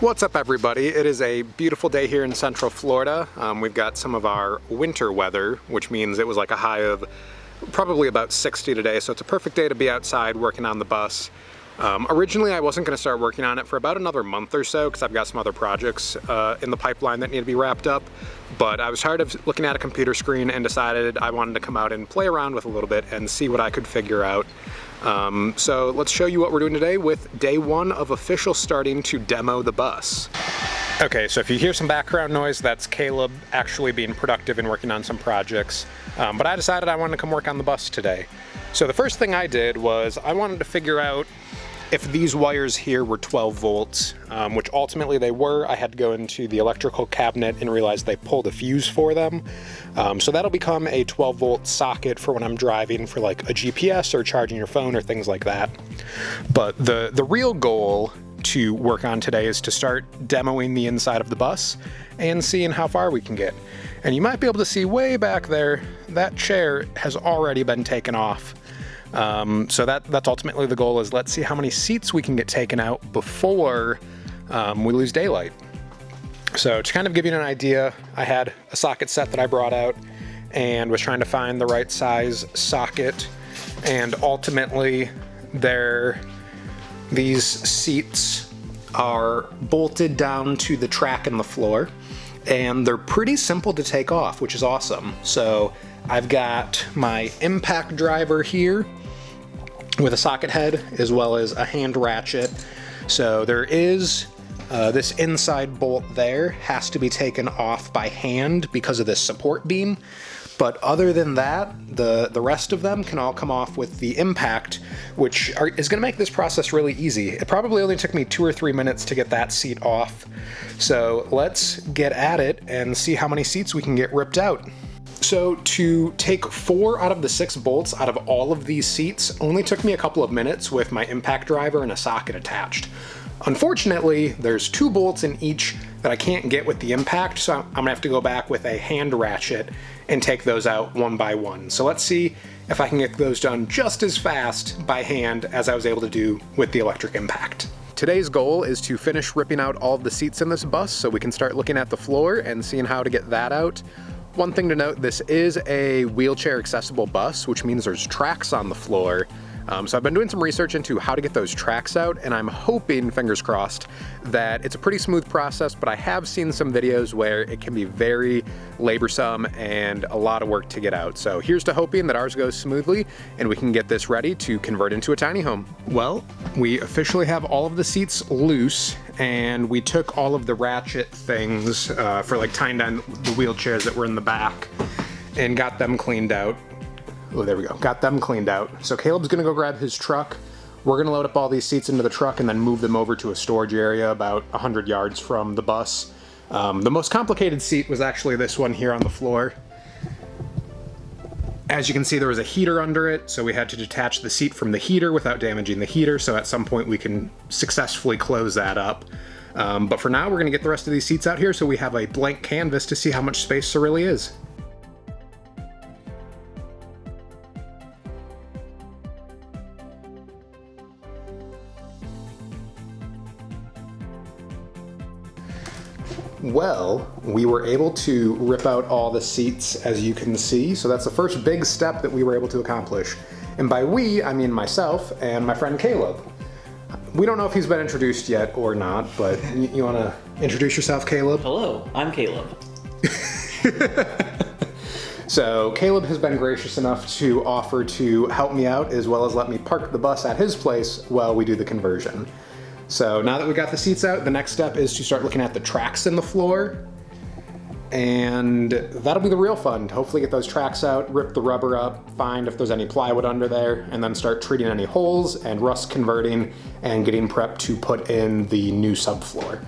What's up, everybody? It is a beautiful day here in Central Florida. We've got some of our winter weather, which means it was like a high of probably about 60 today, so it's a perfect day to be outside working on the bus. Originally, I wasn't going to start working on it for about another month or so because I've got some other projects in the pipeline that need to be wrapped up, but I was tired of looking at a computer screen and decided I wanted to come out and play around with a little bit and see what I could figure out. So let's show you what we're doing today with day one of official starting to demo the bus. Okay, so if you hear some background noise, that's Caleb actually being productive and working on some projects. But I decided I wanted to come work on the bus today. So the first thing I did was I wanted to figure out if these wires here were 12 volts, which ultimately they were. I had to go into the electrical cabinet and realize they pulled a fuse for them. So that'll become a 12 volt socket for when I'm driving for like a GPS or charging your phone or things like that. But the real goal to work on today is to start demoing the inside of the bus and seeing how far we can get. And you might be able to see way back there, that chair has already been taken off. So that's ultimately the goal, is let's see how many seats we can get taken out before we lose daylight. So to kind of give you an idea, I had a socket set that I brought out and was trying to find the right size socket, and ultimately these seats are bolted down to the track in the floor, and they're pretty simple to take off, which is awesome. So I've got my impact driver here with a socket head as well as a hand ratchet. So there is this inside bolt there has to be taken off by hand because of this support beam. But other than that, the rest of them can all come off with the impact, which is going to make this process really easy. It probably only took me 2 or 3 minutes to get that seat off. So let's get at it and see how many seats we can get ripped out. So to take 4 out of the 6 bolts out of all of these seats only took me a couple of minutes with my impact driver and a socket attached. Unfortunately, there's 2 bolts in each that I can't get with the impact, so I'm gonna have to go back with a hand ratchet and take those out one by one. So let's see if I can get those done just as fast by hand as I was able to do with the electric impact. Today's goal is to finish ripping out all of the seats in this bus so we can start looking at the floor and seeing how to get that out. One thing to note, this is a wheelchair accessible bus, which means there's tracks on the floor. So I've been doing some research into how to get those tracks out, and I'm hoping, fingers crossed, that it's a pretty smooth process, but I have seen some videos where it can be very laborsome and a lot of work to get out. So here's to hoping that ours goes smoothly and we can get this ready to convert into a tiny home. Well, we officially have all of the seats loose, and we took all of the ratchet things for like tying down the wheelchairs that were in the back and got them cleaned out. Oh, there we go. Got them cleaned out. So Caleb's gonna go grab his truck. We're gonna load up all these seats into the truck and then move them over to a storage area about 100 yards from the bus. The most complicated seat was actually this one here on the floor. As you can see, there was a heater under it, so we had to detach the seat from the heater without damaging the heater, so at some point we can successfully close that up. But for now, we're gonna get the rest of these seats out here so we have a blank canvas to see how much space there really is. Well, we were able to rip out all the seats, as you can see, so that's the first big step that we were able to accomplish. And by we, I mean myself and my friend Caleb. We don't know if he's been introduced yet or not, but you want to introduce yourself, Caleb? Hello, I'm Caleb. So Caleb has been gracious enough to offer to help me out as well as let me park the bus at his place while we do the conversion. So now that we got the seats out, the next step is to start looking at the tracks in the floor, and that'll be the real fun. Hopefully get those tracks out, rip the rubber up, find if there's any plywood under there, and then start treating any holes and rust converting and getting prepped to put in the new subfloor.